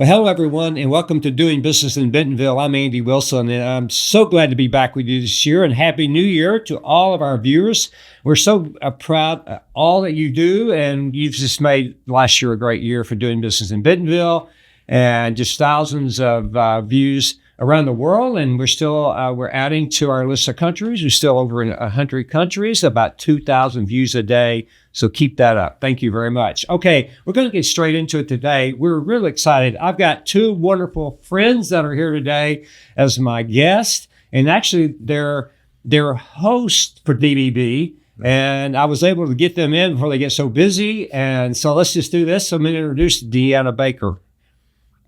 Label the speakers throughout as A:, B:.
A: Well, hello, everyone, and welcome to Doing Business in Bentonville. I'm Andy Wilson, and I'm so glad to be back with you this year, and Happy New Year to all of our viewers. We're so proud of all that you do, and you've just made last year a great year for doing business in Bentonville, and just thousands of views around the world, and we're adding to our list of countries. We're still over in 100 countries, about 2,000 views a day. So keep that up. Thank you very much. Okay, we're going to get straight into it today. We're really excited. I've got two wonderful friends that are here today as my guests, and actually they're hosts for DBB, and I was able to get them in before they get so busy. And so let's just do this. So I'm going to introduce Deanah Baker.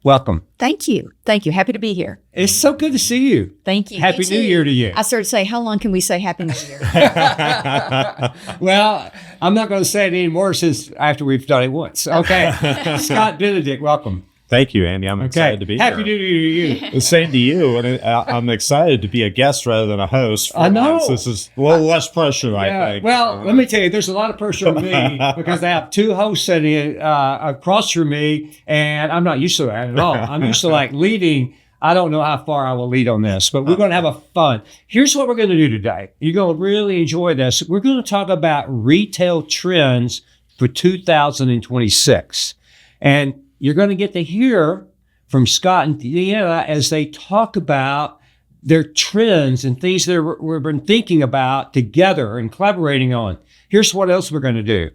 A: Welcome.
B: Thank you. Thank you. Happy to be here.
A: It's so good to see you.
B: Thank you.
A: Happy New Year to you.
B: I started to say, how long can we say Happy New Year?
A: Well, I'm not going to say it anymore since after we've done it once. Okay. Scott Benedict, welcome.
C: Thank you, Andy. I'm excited to be here.
A: Happy New Year to you.
C: The same to you. And I'm excited to be a guest rather than a host.
A: I know.
C: This is a little less pressure, I think.
A: Well, let me tell you, there's a lot of pressure on me because I have two hosts sitting across from me, and I'm not used to that at all. I'm used to leading. I don't know how far I will lead on this, but we're going to have a fun. Here's what we're going to do today. You're going to really enjoy this. We're going to talk about retail trends for 2026. And you're going to get to hear from Scott and Deanah as they talk about their trends and things that we've been thinking about together and collaborating on. Here's what else we're going to do.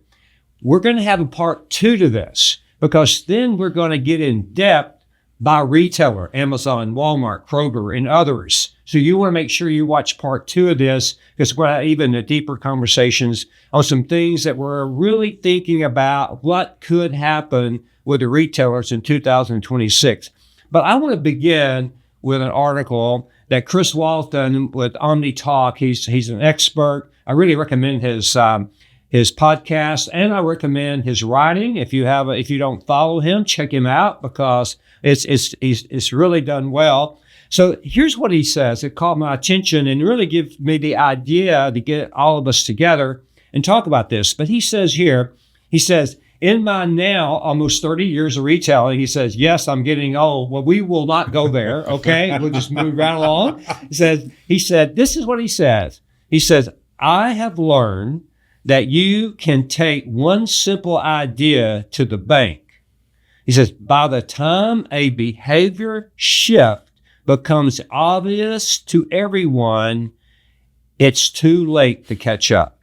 A: We're going to have a part 2 to this, because then we're going to get in depth by retailer, Amazon, Walmart, Kroger, and others. So you want to make sure you watch part 2 of this, because we're going to have even the deeper conversations on some things that we're really thinking about what could happen with the retailers in 2026. But I want to begin with an article that Chris Walton with OmniTalk. He's an expert. I really recommend his podcast, and I recommend his writing. If you don't follow him, check him out, because it's really done well. So here's what he says. It caught my attention and really gave me the idea to get all of us together and talk about this. But he says, in my now almost 30 years of retailing, he says, yes, I'm getting old. Well, we will not go there, okay? We'll just move right along. He said, this is what he says. He says, I have learned that you can take one simple idea to the bank. He says, by the time a behavior shift becomes obvious to everyone, it's too late to catch up.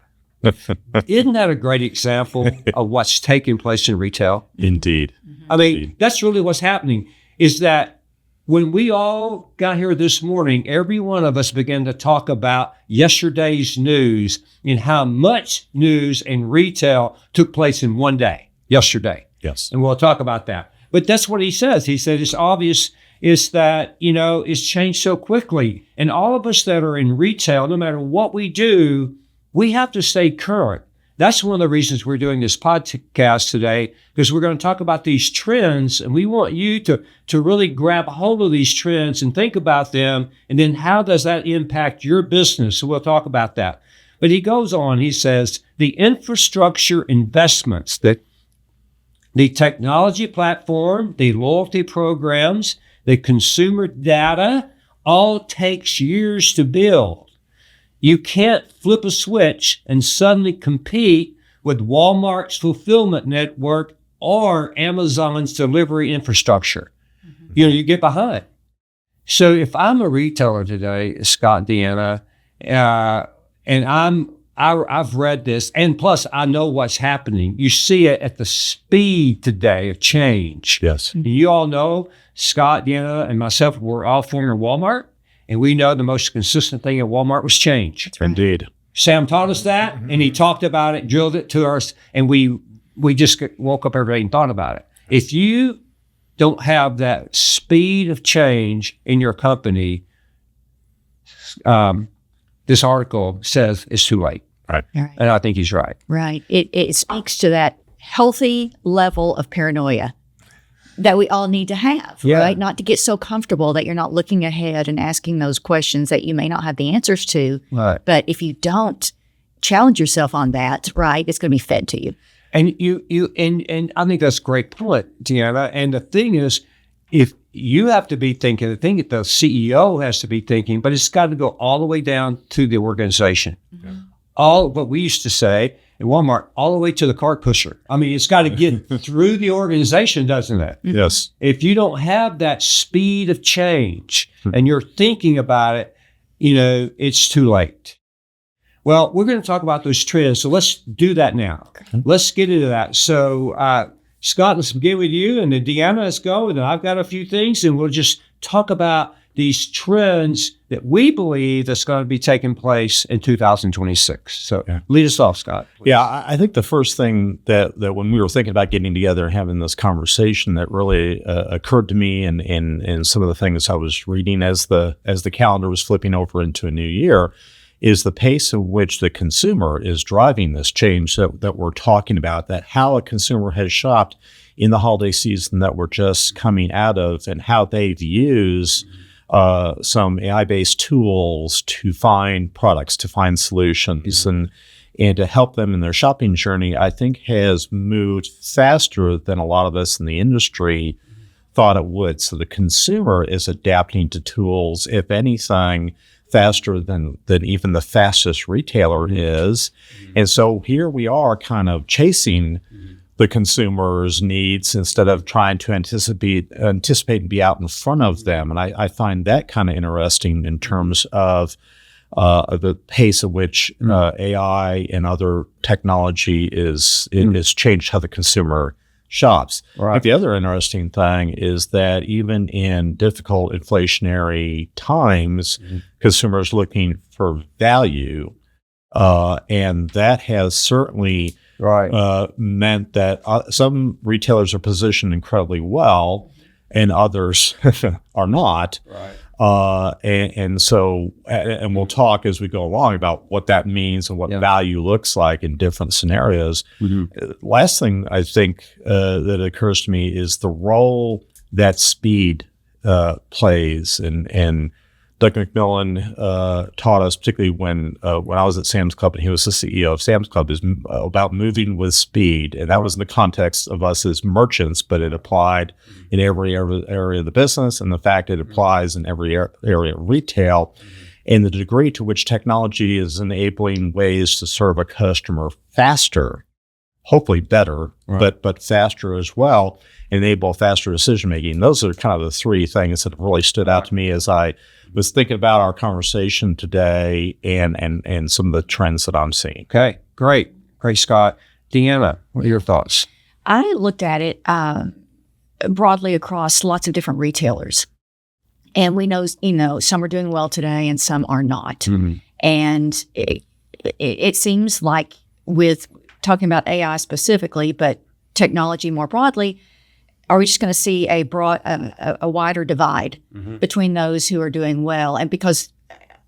A: Isn't that a great example of what's taking place in retail?
C: Indeed.
A: I mean, that's really what's happening, is that when we all got here this morning, every one of us began to talk about yesterday's news and how much news in retail took place in one day, yesterday.
C: Yes.
A: And we'll talk about that. But that's what he says. He said it's obvious is that, it's changed so quickly. And all of us that are in retail, no matter what we do, we have to stay current. That's one of the reasons we're doing this podcast today, because we're going to talk about these trends, and we want you to really grab a hold of these trends and think about them, and then how does that impact your business? So we'll talk about that. But he goes on, he says, the infrastructure investments, the technology platform, the loyalty programs, the consumer data, all takes years to build. You can't flip a switch and suddenly compete with Walmart's fulfillment network or Amazon's delivery infrastructure. Mm-hmm. You get behind. So if I'm a retailer today, Scott and Deanna, and I've read this, and plus I know what's happening. You see it at the speed today of change.
C: Yes.
A: You all know, Scott, Deanna, and myself, we're all former Walmart. And we know the most consistent thing at Walmart was change.
C: Right. Indeed.
A: Sam taught us that, and he talked about it, drilled it to us, and we just woke up every day and thought about it. If you don't have that speed of change in your company, this article says it's too late.
C: Right.
A: And I think he's right.
B: Right. It speaks to that healthy level of paranoia that we all need to have, right? Not to get so comfortable that you're not looking ahead and asking those questions that you may not have the answers to.
A: Right.
B: But if you don't challenge yourself on that, right, it's going to be fed to you.
A: And and I think that's a great point, Deanna. And the thing is, if you have to be thinking, the thing that the CEO has to be thinking, but it's got to go all the way down to the organization. Mm-hmm. All what we used to say at Walmart, all the way to the cart pusher. I mean, it's got to get through the organization, doesn't it?
C: Yes.
A: If you don't have that speed of change and you're thinking about it, it's too late. Well, we're going to talk about those trends. So let's do that now. Okay. Let's get into that. So, Scott, let's begin with you, and then Deanna, let's go. And then I've got a few things, and we'll just talk about these trends that we believe that's going to be taking place in 2026. So lead us off, Scott. Please.
C: Yeah, I think the first thing that when we were thinking about getting together and having this conversation that really occurred to me and some of the things I was reading as the calendar was flipping over into a new year is the pace at which the consumer is driving this change that we're talking about, that how a consumer has shopped in the holiday season that we're just coming out of and how they've used some AI-based tools to find products, to find solutions, and to help them in their shopping journey, I think has moved faster than a lot of us in the industry thought it would. So the consumer is adapting to tools, if anything, faster than even the fastest retailer is. And so here we are kind of chasing the consumer's needs instead of trying to anticipate and be out in front of them. And I find that kind of interesting in terms of the pace at which AI and other technology is changed how the consumer shops. Right. I think the other interesting thing is that even in difficult inflationary times, consumers looking for value, and that has certainly meant that some retailers are positioned incredibly well and others are not. Right. And we'll talk as we go along about what that means and what value looks like in different scenarios. Last thing I think that occurs to me is the role that speed plays. And Doug McMillan taught us, particularly when I was at Sam's Club and he was the CEO of Sam's Club, is about moving with speed. And that was in the context of us as merchants, but it applied in every area of the business, and the fact it applies in every area of retail. And the degree to which technology is enabling ways to serve a customer faster, hopefully better, but faster as well, enable faster decision making. Those are kind of the three things that really stood out to me as I was thinking about our conversation today and some of the trends that I'm seeing.
A: Okay, great, Scott. Deanna, what are your thoughts?
B: I looked at it broadly across lots of different retailers. And we know, some are doing well today and some are not. Mm-hmm. And it seems like, with talking about AI specifically, but technology more broadly, are we just going to see a wider divide between those who are doing well? And because,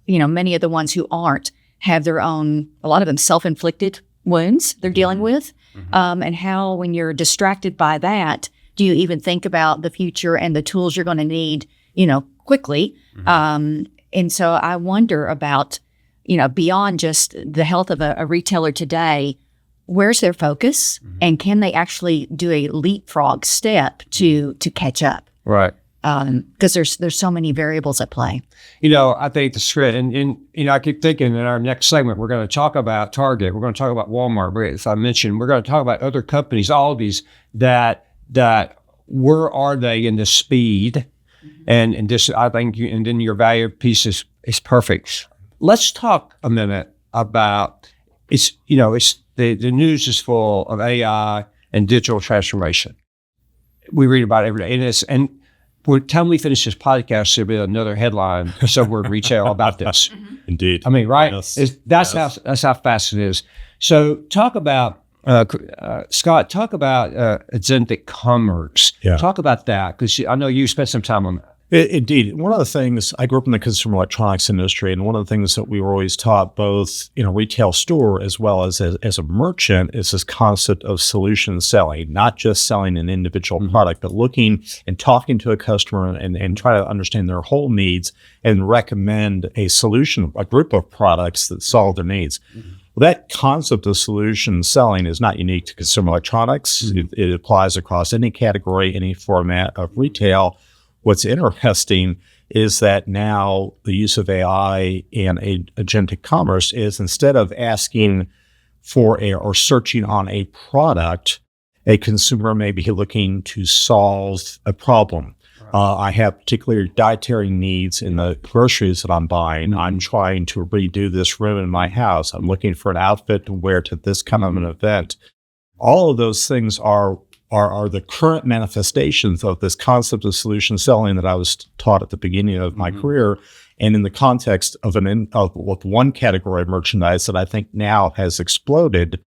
B: many of the ones who aren't have their own, a lot of them self-inflicted wounds they're dealing with. And how, when you're distracted by that, do you even think about the future and the tools you're going to need, quickly? And so I wonder about, beyond just the health of a retailer today, where's their focus, and can they actually do a leapfrog step to catch up? Right. Because there's so many variables at play.
A: I think the script, and I keep thinking in our next segment, we're going to talk about Target, we're going to talk about Walmart, but as I mentioned, we're going to talk about other companies, all of these that where are they in the speed? And this, I think, and then your value piece is perfect. Let's talk a minute about the news is full of AI and digital transformation. We read about it every day, and by the time we finish this podcast, there'll be another headline somewhere in retail about this.
C: Indeed,
A: I mean, right? Yes. That's how fast it is. So, talk about Scott. Talk about agentic commerce. Yeah. Talk about that, because I know you spent some time on that.
C: Indeed. One of the things, I grew up in the consumer electronics industry, and one of the things that we were always taught, both in a retail store as well as a merchant, is this concept of solution selling, not just selling an individual product, but looking and talking to a customer and try to understand their whole needs and recommend a solution, a group of products that solve their needs. Well, that concept of solution selling is not unique to consumer electronics. It applies across any category, any format of retail. what's interesting is that now the use of AI and agentic commerce is, instead of asking for or searching on a product, a consumer may be looking to solve a problem. I have particular dietary needs in the groceries that I'm buying. I'm trying to redo this room in my house. I'm looking for an outfit to wear to this kind of an event. All of those things are the current manifestations of this concept of solution selling that I was taught at the beginning of my career, and in the context of one category of merchandise that I think now has exploded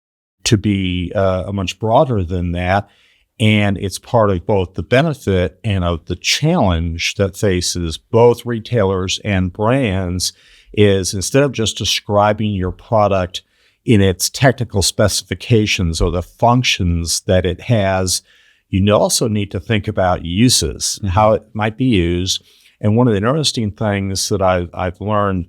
C: to be much broader than that. And it's part of both the benefit and of the challenge that faces both retailers and brands is, instead of just describing your product in its technical specifications or the functions that it has, you also need to think about uses, how it might be used. And one of the interesting things that I've learned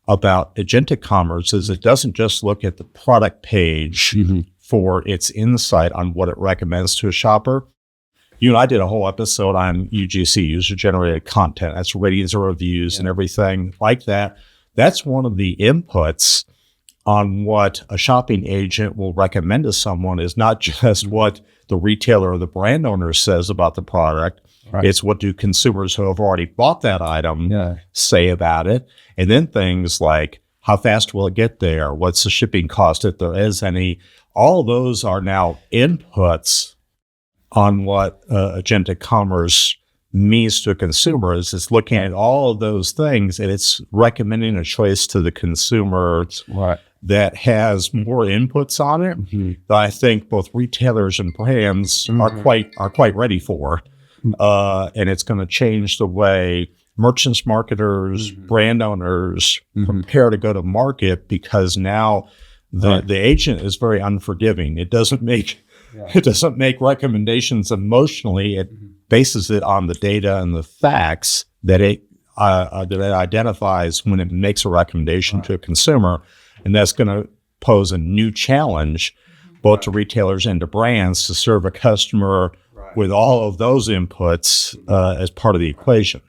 C: about agentic commerce is it doesn't just look at the product page for its insight on what it recommends to a shopper. You and I did a whole episode on UGC, user-generated content. That's ratings or reviews and everything like that. That's one of the inputs on what a shopping agent will recommend to someone, is not just what the retailer or the brand owner says about the product. It's what do consumers who have already bought that item say about it. And then things like, how fast will it get there? What's the shipping cost, if there is any? All those are now inputs on what agentic commerce means to a consumer. It's looking at all of those things, and it's recommending a choice to the consumer that has more inputs on it that I think both retailers and brands are quite ready for. And it's going to change the way merchants, marketers, brand owners prepare to go to market, because now the agent is very unforgiving. It doesn't make recommendations emotionally. It bases it on the data and the facts that it identifies when it makes a recommendation to a consumer, and that's going to pose a new challenge both to retailers and to brands to serve a customer with all of those inputs as part of the equation.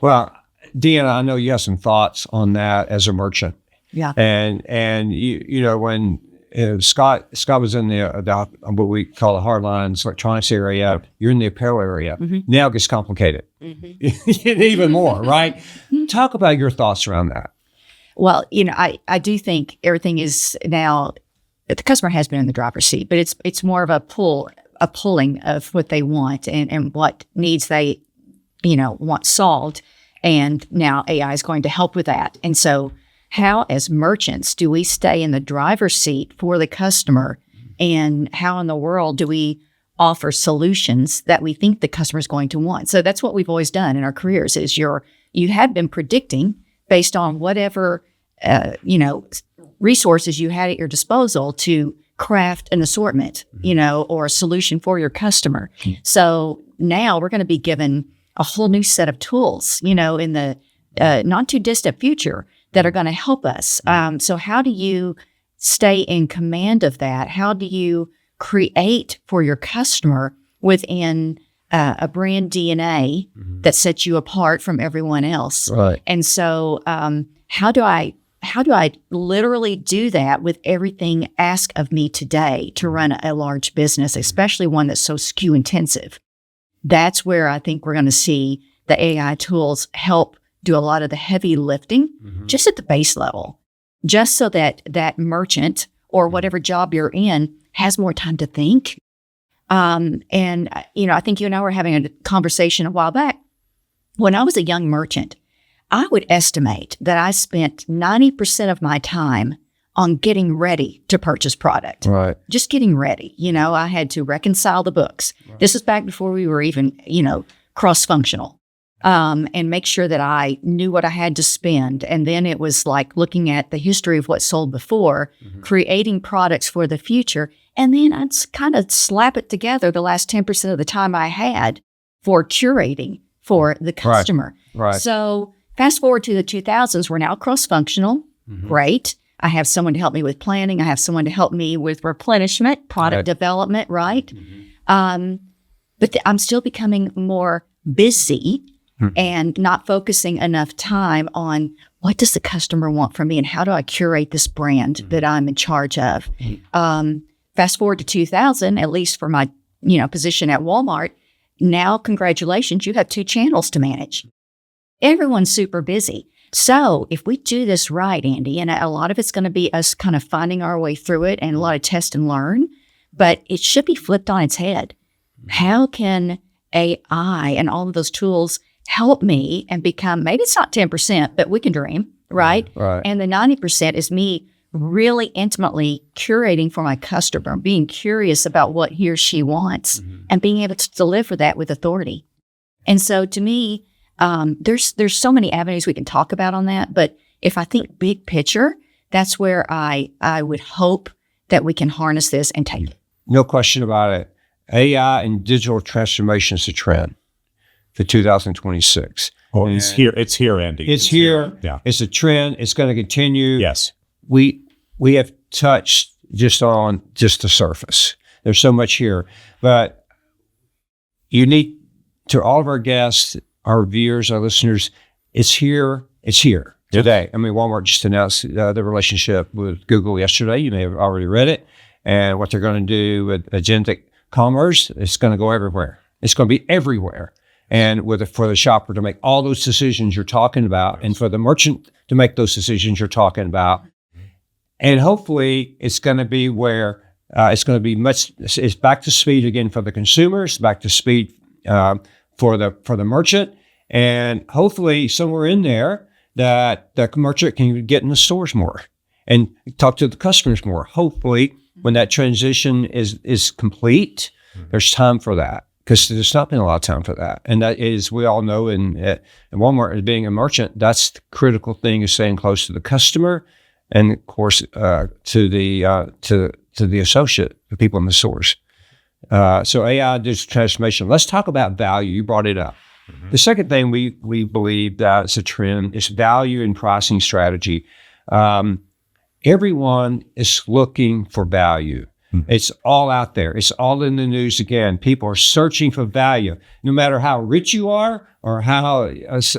A: Well, Deanna, I know you have some thoughts on that as a merchant.
B: Yeah.
A: And you know, when Scott was in the what we call the hardlines electronics area, you're in the apparel area. Now it gets complicated even more, right? Talk about your thoughts around that.
B: Well, you know, I do think everything is now, the customer has been in the driver's seat, but it's more of a pulling of what they want and what needs they, want solved. And now AI is going to help with that. And so how, as merchants, do we stay in the driver's seat for the customer? And how in the world do we offer solutions that we think the customer is going to want? So that's what we've always done in our careers, is you have been predicting based on whatever, resources you had at your disposal to craft an assortment, or a solution for your customer. So now we're going to be given a whole new set of tools, in the not too distant future that are going to help us. So how do you stay in command of that? How do you create for your customer within a brand DNA that sets you apart from everyone else?
A: Right.
B: And so how do I literally do that with everything asked of me today to run a large business, especially one that's so SKU intensive? That's where I think we're going to see the AI tools help do a lot of the heavy lifting just at the base level, just so that that merchant or whatever job you're in has more time to think. And, I think you and I were having a conversation a while back. When I was a young merchant, I would estimate that I spent 90% of my time on getting ready to purchase product.
A: Right.
B: Just getting ready. I had to reconcile the books. Right. This was back before we were even, cross-functional. And make sure that I knew what I had to spend. And then it was like looking at the history of what sold before, creating products for the future. And then I'd kind of slap it together the last 10% of the time I had for curating for the customer.
A: Right.
B: So fast forward to the 2000s, we're now cross-functional. Great. I have someone to help me with planning. I have someone to help me with replenishment, product development, right? But I'm still becoming more busy and not focusing enough time on what does the customer want from me and how do I curate this brand that I'm in charge of. Fast forward to 2000, at least for my position at Walmart. Now, congratulations, you have 2 channels to manage. Everyone's super busy. So if we do this right, Andy, and a lot of it's going to be us kind of finding our way through it and a lot of test and learn, but it should be flipped on its head. How can AI and all of those tools help me and become, maybe it's not 10%, but we can dream, right?
A: Right.
B: And the 90% is me really intimately curating for my customer, being curious about what he or she wants and being able to deliver that with authority. And so to me, there's so many avenues we can talk about on that. But if I think big picture, that's where I would hope that we can harness this and take it.
A: No question about it. AI and digital transformation is a trend for 2026.
C: Oh, it's here. It's here, Andy.
A: It's here.
C: Yeah.
A: It's a trend. It's going to continue.
C: Yes.
A: We have touched just the surface. There's so much here, but you need to all of our guests, our viewers, our listeners. It's here. It's here today. I mean, Walmart just announced the relationship with Google yesterday. You may have already read it, and what they're going to do with agentic commerce. It's going to go everywhere. It's going to be everywhere. And for the shopper to make all those decisions you're talking about, and for the merchant to make those decisions you're talking about. And hopefully it's going to be where it's going to be it's back to speed again for the consumers, back to speed for the merchant. And hopefully somewhere in there that the merchant can get in the stores more and talk to the customers more. Hopefully when that transition is complete, there's time for that. Because there's not been a lot of time for that. And that is, we all know in Walmart, as being a merchant, that's the critical thing, is staying close to the customer and, of course, to the associate, the people in the stores. So AI, digital transformation. Let's talk about value. You brought it up. Mm-hmm. The second thing we believe that it's a trend is value and pricing strategy. Everyone is looking for value. It's all out there. It's all in the news again. People are searching for value. No matter how rich you are or how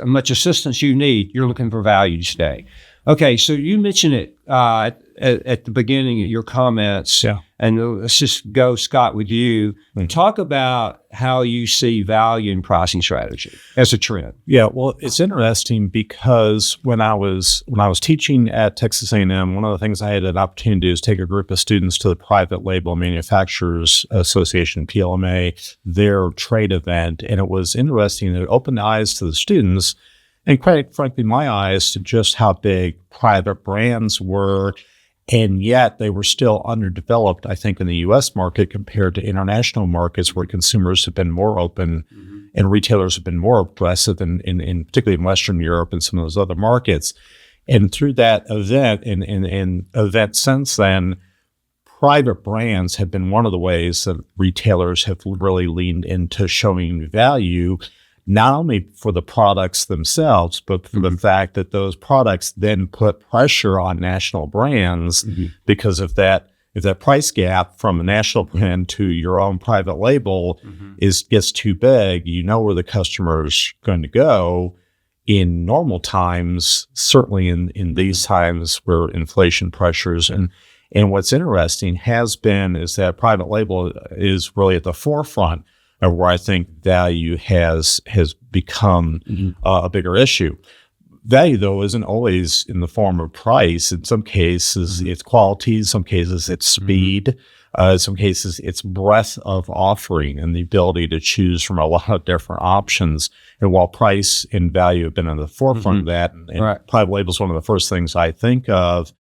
A: much assistance you need, you're looking for value today. Okay, so you mentioned it at the beginning of your comments. Yeah. And let's just go, Scott, with you. Talk about how you see value in pricing strategy as a trend.
C: Yeah, well, it's interesting because when I was teaching at Texas A&M, one of the things I had an opportunity to do is take a group of students to the Private Label Manufacturers Association, PLMA, their trade event. And it was interesting. It opened eyes to the students and, quite frankly, my eyes to just how big private brands were. And yet they were still underdeveloped, I think, in the U.S. market compared to international markets where consumers have been more open and retailers have been more aggressive, in particularly in Western Europe and some of those other markets. And through that event and event since then, private brands have been one of the ways that retailers have really leaned into showing value, not only for the products themselves, but for the fact that those products then put pressure on national brands because if that price gap from a national brand to your own private label gets too big, you know where the customer is going to go in normal times, certainly in these times where inflation pressures. And what's interesting is that private label is really at the forefront of where I think value has become a bigger issue. Value, though, isn't always in the form of price. In some cases, it's quality. In some cases, it's speed. In some cases, it's breadth of offering and the ability to choose from a lot of different options. And while price and value have been on the forefront of that, and private label is one of the first things I think of,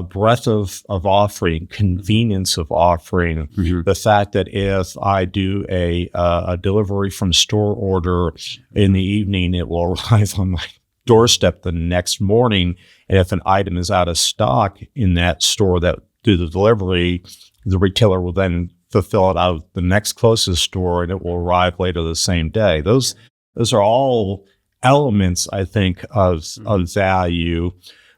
C: breadth of offering, convenience of offering, the fact that if I do a delivery from store order in the evening, it will arrive on my doorstep the next morning. And if an item is out of stock in that store that do the delivery, the retailer will then fulfill it out of the next closest store and it will arrive later the same day. Those are all elements, I think, of value.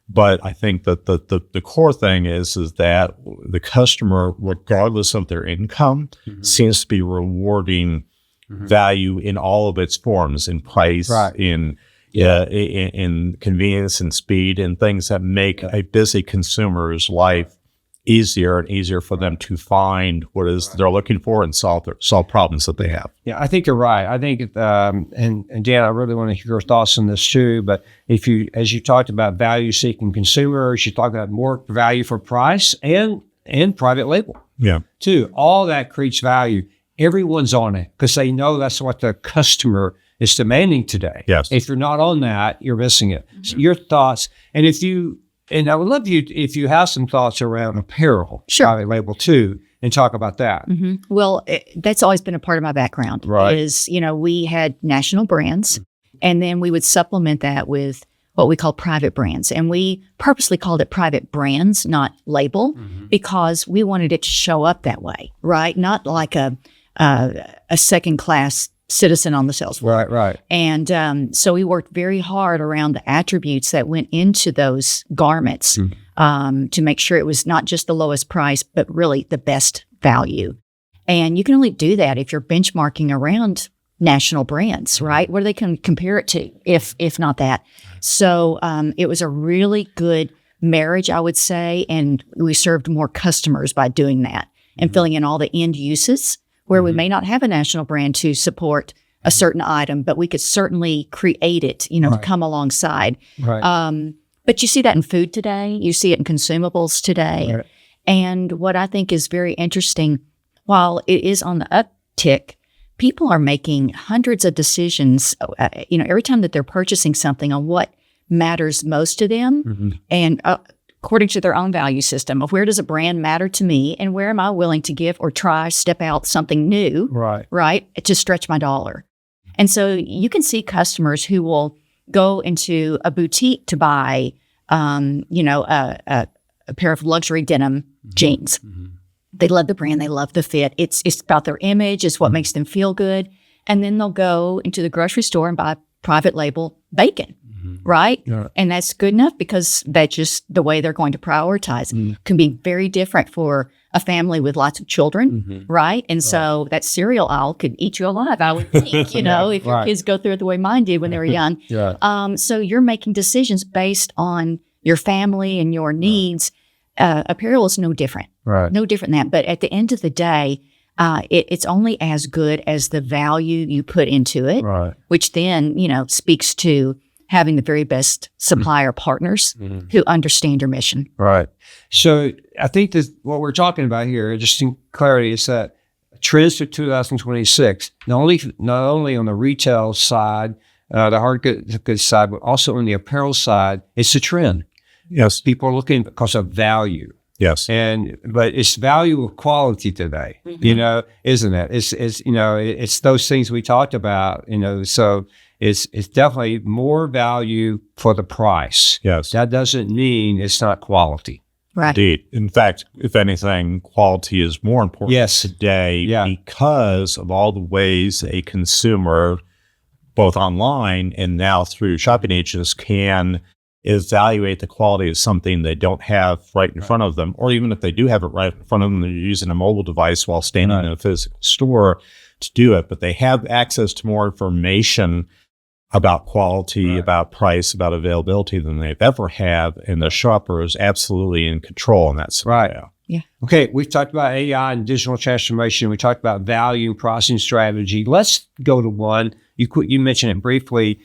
C: But I think that the core thing is that the customer, regardless of their income, seems to be rewarding value in all of its forms, in price, in convenience and speed, and things that make a busy consumer's life easier and easier for them to find what is they're looking for and solve problems that they have.
A: Yeah, I think you're right. I think, and Dan, I really want to hear your thoughts on this too. But if you, as you talked about value-seeking consumers, you talked about more value for price and private label.
C: Yeah,
A: too. All that creates value. Everyone's on it because they know that's what the customer is demanding today.
C: Yes.
A: If you're not on that, you're missing it. So your thoughts, and I would love you if you have some thoughts around apparel, private label too, and talk about that.
B: Well, that's always been a part of my background.
A: Right.
B: Is, we had national brands, and then we would supplement that with what we call private brands. And we purposely called it private brands, not label, because we wanted it to show up that way, right? Not like a second-class citizen on the sales floor.
A: Right.
B: And so we worked very hard around the attributes that went into those garments to make sure it was not just the lowest price, but really the best value. And you can only do that if you're benchmarking around national brands, right? What they can compare it to, if not that. So it was a really good marriage, I would say, and we served more customers by doing that and filling in all the end uses where we may not have a national brand to support a certain item, but we could certainly create it, to come alongside.
A: Right.
B: But you see that in food today. You see it in consumables today.
A: Right.
B: And what I think is very interesting, while it is on the uptick, people are making hundreds of decisions, every time that they're purchasing something on what matters most to them. And according to their own value system of where does a brand matter to me and where am I willing to give or try, step out something new, right, to stretch my dollar. And so you can see customers who will go into a boutique to buy, a pair of luxury denim jeans. They love the brand. They love the fit. It's about their image. It's what makes them feel good. And then they'll go into the grocery store and buy private label bacon. Right? Yeah. And that's good enough because that's just the way they're going to prioritize. Can be very different for a family with lots of children, right? And so that cereal aisle could eat you alive, I would think, if your kids go through it the way mine did when they were young. So you're making decisions based on your family and your needs. Apparel is no different. No different than that. But at the end of the day, it's only as good as the value you put into it, which then, speaks to having the very best supplier partners who understand your mission.
A: Right. So I think that what we're talking about here, just in clarity, is that trends for 2026, not only on the retail side, the hard goods side, but also on the apparel side, it's a trend.
C: Yes.
A: People are looking because of value.
C: Yes.
A: But it's value of quality today, isn't it? It's those things we talked about, so it's definitely more value for the price.
C: Yes.
A: That doesn't mean it's not quality.
B: Right.
C: Indeed. In fact, if anything, quality is more important today because of all the ways a consumer, both online and now through shopping agents, can evaluate the quality of something they don't have right in front of them, or even if they do have it right in front of them, they're using a mobile device while standing in a physical store to do it. But they have access to more information about quality, about price, about availability than they've ever had, and the shopper is absolutely in control in that scenario.
B: Yeah.
A: Okay, we've talked about AI and digital transformation. We talked about value and pricing strategy. Let's go to one. You mentioned it briefly,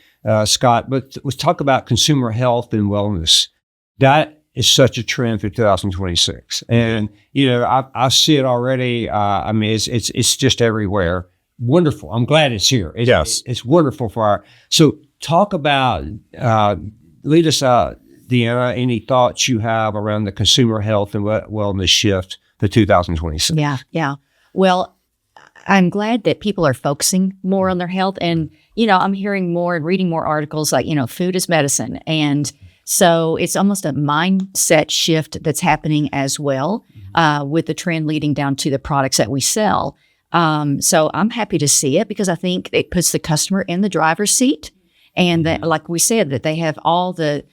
A: Scott, but let's talk about consumer health and wellness. That is such a trend for 2026. And, I see it already. It's just everywhere. Wonderful. I'm glad it's here. It's wonderful so talk about, lead us out, Deanna, any thoughts you have around the consumer health and wellness shift for 2026?
B: Yeah. Well, I'm glad that people are focusing more on their health. And, I'm hearing more and reading more articles like, food is medicine. And so it's almost a mindset shift that's happening as well, with the trend leading down to the products that we sell. So I'm happy to see it because I think it puts the customer in the driver's seat. And that, like we said, that they have all the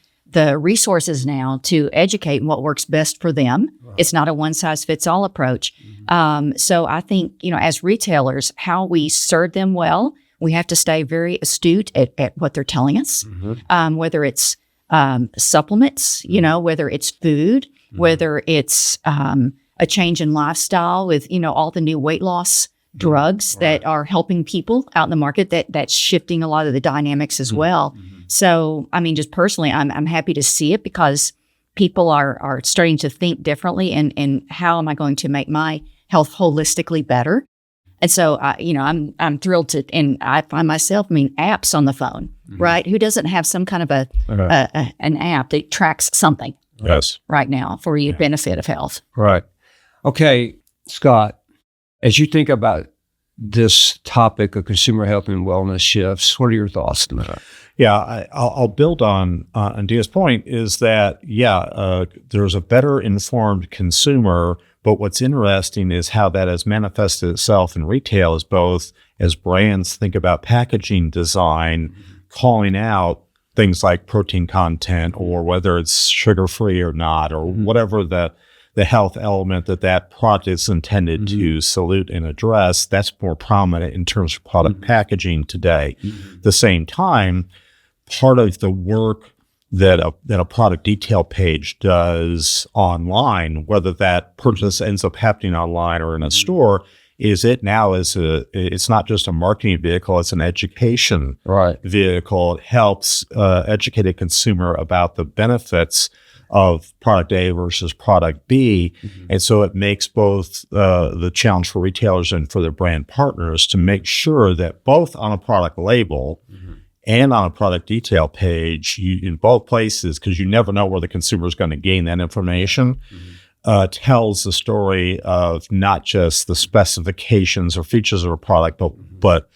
B: resources now to educate what works best for them. It's not a one-size-fits-all approach. So I think, as retailers, how we serve them well, we have to stay very astute at what they're telling us, whether it's supplements, whether it's food, whether it's a change in lifestyle with, all the new weight loss drugs that are helping people out in the market, that's shifting a lot of the dynamics as well. So, just personally, I'm happy to see it because people are starting to think differently and how am I going to make my health holistically better? And so, I'm thrilled to, and I find myself, apps on the phone, right? Who doesn't have some kind of an app that tracks something right now for your benefit of health?
A: Right. Okay, Scott, as you think about this topic of consumer health and wellness shifts, what are your thoughts on that?
C: Yeah, I'll build on Deanah's point is that, there's a better informed consumer, but what's interesting is how that has manifested itself in retail is both as brands think about packaging design, calling out things like protein content or whether it's sugar-free or not, or whatever the health element that product is intended to salute and address, that's more prominent in terms of product packaging today. At the same time, part of the work that a product detail page does online, whether that purchase ends up happening online or in a store, is it now it's not just a marketing vehicle, it's an education vehicle. It helps educate a consumer about the benefits of product A versus product B. And so it makes both the challenge for retailers and for their brand partners to make sure that both on a product label and on a product detail page, in both places, because you never know where the consumer is going to gain that information, tells the story of not just the specifications or features of a product, but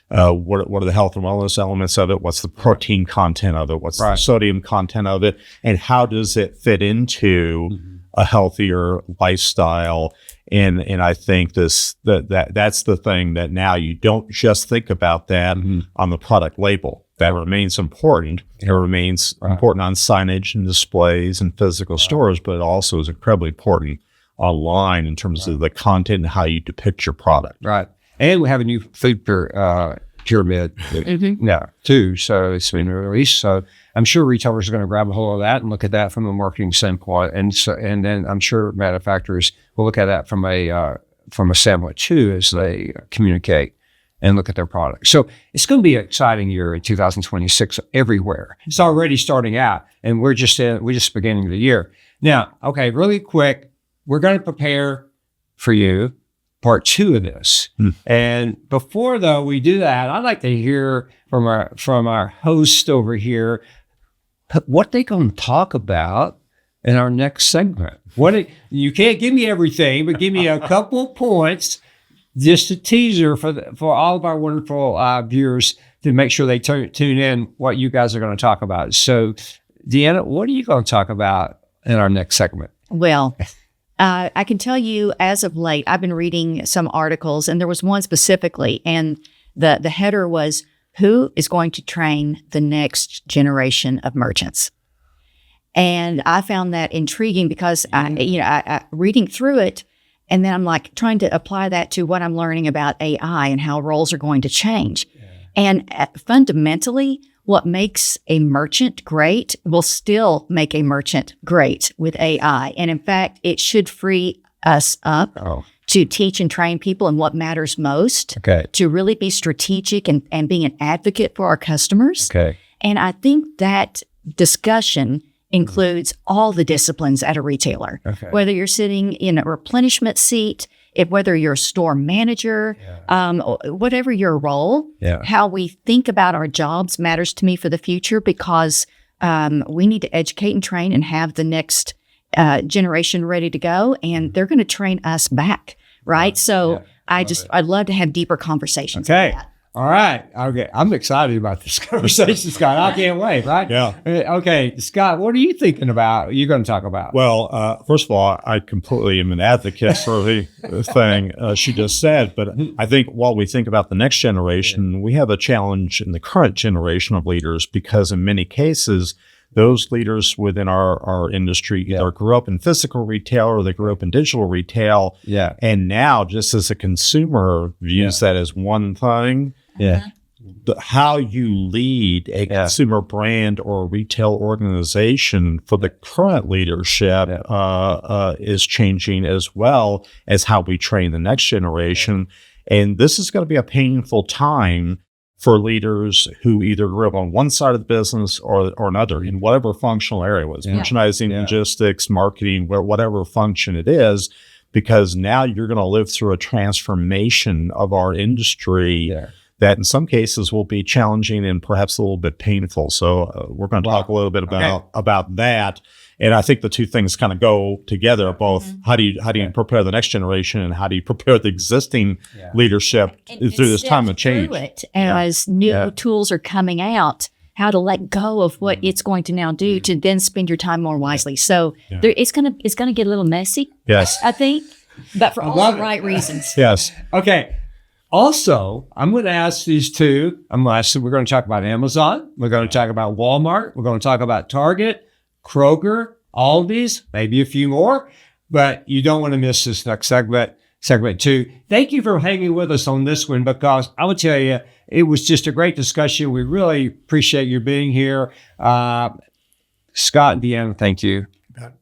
C: what are the health and wellness elements of it? What's the protein content of it? What's the sodium content of it? And how does it fit into a healthier lifestyle? And I think that's the thing that now you don't just think about that on the product label. That remains important. It remains important on signage and displays and physical stores, but it also is incredibly important online in terms of the content and how you depict your product.
A: Right. And we have a new food pyramid now too. So it's been released. So I'm sure retailers are going to grab a hold of that and look at that from a marketing standpoint. And then I'm sure manufacturers will look at that from a standpoint too as they communicate and look at their products. So it's going to be an exciting year in 2026 everywhere. It's already starting out, and we're just beginning the year. Now, okay, really quick, we're going to prepare for you part 2 of this. And before though we do that, I'd like to hear from our host over here what they going to talk about in our next segment. You can't give me everything, but give me a couple points. Just a teaser for all of our wonderful viewers to make sure they tune in what you guys are going to talk about. So, Deanna, what are you going to talk about in our next segment?
B: Well, I can tell you as of late, I've been reading some articles, and there was one specifically, and the header was, who is going to train the next generation of merchants? And I found that intriguing because I reading through it, and then I'm like trying to apply that to what I'm learning about AI and how roles are going to change. And fundamentally, what makes a merchant great will still make a merchant great with AI. And in fact, it should free us up to teach and train people in what matters most, to really be strategic and being an advocate for our customers. And I think that discussion includes all the disciplines at a retailer, whether you're sitting in a replenishment seat, whether you're a store manager, whatever your role, how we think about our jobs matters to me for the future because we need to educate and train and have the next generation ready to go, and they're going to train us back, right? So I'd love to have deeper conversations about that.
A: All right. Okay. I'm excited about this conversation, Scott. I can't wait, right?
C: Yeah.
A: Okay. Scott, what are you thinking about? You're going to talk about?
C: Well, first of all, I completely am an advocate for the thing she just said. But I think while we think about the next generation, we have a challenge in the current generation of leaders because in many cases, those leaders within our industry either grew up in physical retail or they grew up in digital retail.
A: Yeah.
C: And now, just as a consumer views that as one thing, how you lead a consumer brand or retail organization for the current leadership is changing, as well as how we train the next generation. And this is going to be a painful time for leaders who either grew up on one side of the business or another in whatever functional area it was, merchandising, logistics, marketing, whatever function it is, because now you're going to live through a transformation of our industry that in some cases will be challenging and perhaps a little bit painful. So we're going to talk a little bit about that. And I think the two things kind of go together, both how do you prepare the next generation and how do you prepare the existing leadership through this time of change?
B: As new tools are coming out, how to let go of what it's going to now do to then spend your time more wisely. So it's gonna get a little messy.
C: Yes,
B: I think, but for all the right reasons.
C: Yes.
A: Okay. Also, I'm going to ask these two. We're going to talk about Amazon. We're going to talk about Walmart. We're going to talk about Target, Kroger, Aldi's, maybe a few more. But you don't want to miss this next segment 2. Thank you for hanging with us on this one, because I would tell you, it was just a great discussion. We really appreciate you being here. Scott and Deanna, thank you.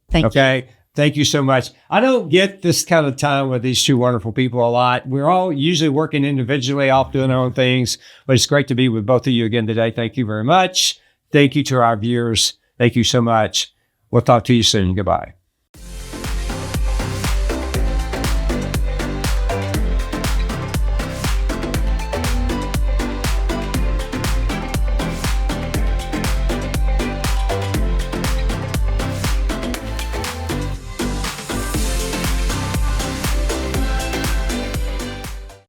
B: Thank you.
A: Thank you so much. I don't get this kind of time with these two wonderful people a lot. We're all usually working individually, off doing our own things, but it's great to be with both of you again today. Thank you very much. Thank you to our viewers. Thank you so much. We'll talk to you soon. Goodbye.